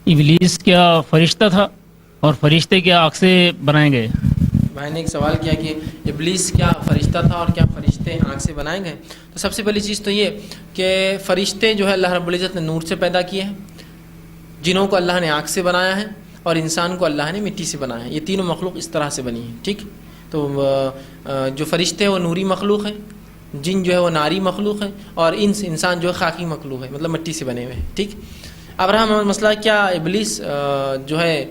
ابلیس کیا فرشتہ تھا اور فرشتے کیا آگ سے بنائے گئے؟ بھائی نے ایک سوال کیا کہ ابلیس کیا فرشتہ تھا اور کیا فرشتے آگ سے بنائے گئے. تو سب سے پہلی چیز تو یہ کہ فرشتے جو ہے اللہ رب العزت نے نور سے پیدا کیے ہیں، جنوں کو اللہ نے آگ سے بنایا ہے، اور انسان کو اللہ نے مٹی سے بنایا ہے. یہ تینوں مخلوق اس طرح سے بنی ہیں. ٹھیک، تو جو فرشتے ہیں وہ نوری مخلوق ہیں، جن جو ہے وہ ناری مخلوق ہیں، اور انسان جو ہے خاکی مخلوق ہے، مطلب مٹی سے بنے ہوئے ہیں. ٹھیک، اب رہا مسئلہ کیا ابلیس جو ہے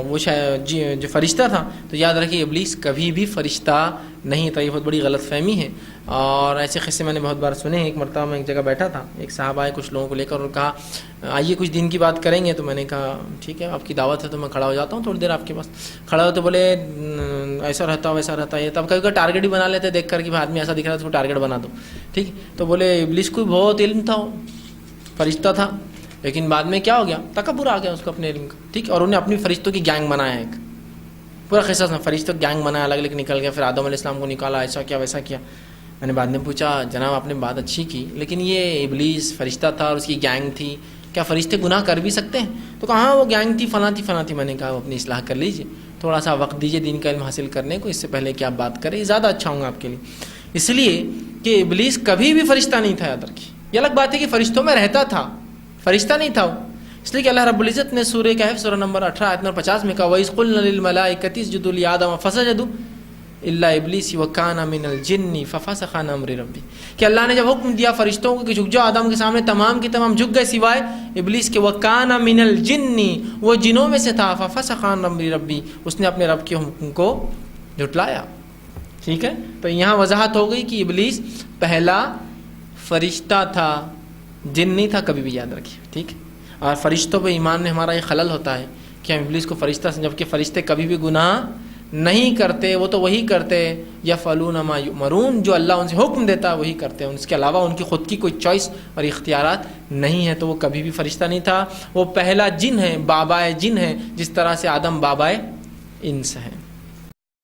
وہ جو فرشتہ تھا، تو یاد رکھیے ابلیس کبھی بھی فرشتہ نہیں تھا. یہ بہت بڑی غلط فہمی ہے، اور ایسے قصے میں نے بہت بار سنے ہیں. ایک مرتبہ میں ایک جگہ بیٹھا تھا، ایک صاحب آئے کچھ لوگوں کو لے کر اور کہا آئیے کچھ دین کی بات کریں گے. تو میں نے کہا ٹھیک ہے، آپ کی دعوت ہے تو میں کھڑا ہو جاتا ہوں تھوڑی دیر آپ کے پاس. کھڑا ہو تو بولے ایسا رہتا ویسا رہتا ہے. تب کبھی کبھی ٹارگیٹ بھی بنا لیتے دیکھ کر کہ آدمی ایسا دکھ رہا ہے تو اس کو ٹارگیٹ بنا دو. ٹھیک، تو بولے ابلیس کو بہت علم تھا، وہ فرشتہ تھا، لیکن بعد میں کیا ہو گیا، تکبر آ گیا اس کو اپنے علم کا. ٹھیک، اور انہیں اپنی فرشتوں کی گینگ بنایا، ایک پورا قصہ میں فرشتوں کی گینگ بنایا، الگ الگ نکل گیا. پھر آدم علیہ السلام کو نکالا، ایسا کیا ویسا کیا. میں نے بعد میں پوچھا جناب آپ نے بات اچھی کی، لیکن یہ ابلیس فرشتہ تھا اور اس کی گینگ تھی، کیا فرشتے گناہ کر بھی سکتے ہیں؟ تو کہا ہاں وہ گینگ تھی، فلاں تھی فلاں تھی. میں نے کہا وہ اپنی اصلاح کر لیجیے، تھوڑا سا وقت دیجیے دین کا علم حاصل کرنے کو، اس سے پہلے کہ آپ بات کریں، یہ زیادہ اچھا ہوگا آپ کے لیے. اس لیے کہ ابلیس کبھی بھی فرشتہ نہیں تھا، یاد رکھیے. یہ الگ بات ہے کہ فرشتوں میں رہتا تھا، فرشتہ نہیں تھا وہ. اس لیے کہ اللہ رب العزت نے سورہ کہف سورہ نمبر 18 آیت نمبر 50 میں کہا وَإِذْ قُلْنَا لِلْمَلَائِكَةِ اسْجُدُوا لِآدَمَ فَسَجَدُوا إِلَّا إِبْلِيسَ وَكَانَ مِنَ الْجِنِّ فَفَسَقَ عَنْ أَمْرِ رَبِّهِ. کہ اللہ نے جب حکم دیا فرشتوں کو کہ جھک جاؤ آدم کے سامنے، تمام کے تمام جھک گئے سوائے ابلیس کے. وَكَانَ مِنَ الْجِنِّ، وہ جنوں میں سے تھا. فَفَسَقَ عَنْ أَمْرِ رَبِّهِ، اس نے اپنے رب کے حکم کو جھٹلایا. ٹھیک ہے، تو یہاں وضاحت ہو گئی کہ ابلیس پہلا فرشتہ تھا، جن نہیں تھا کبھی بھی، یاد رکھیے. ٹھیک، اور فرشتوں پہ ایمان میں ہمارا یہ خلل ہوتا ہے کہ ہم ابلیس کو فرشتہ سے، جبکہ فرشتے کبھی بھی گناہ نہیں کرتے. وہ تو وہی کرتے یفعلون ما یؤمرون، جو اللہ ان سے حکم دیتا ہے وہی کرتے ہیں، اس کے علاوہ ان کی خود کی کوئی چوائس اور اختیارات نہیں ہے. تو وہ کبھی بھی فرشتہ نہیں تھا، وہ پہلا جن ہے، بابائے جن ہے، جس طرح سے آدم بابائے انس ہیں.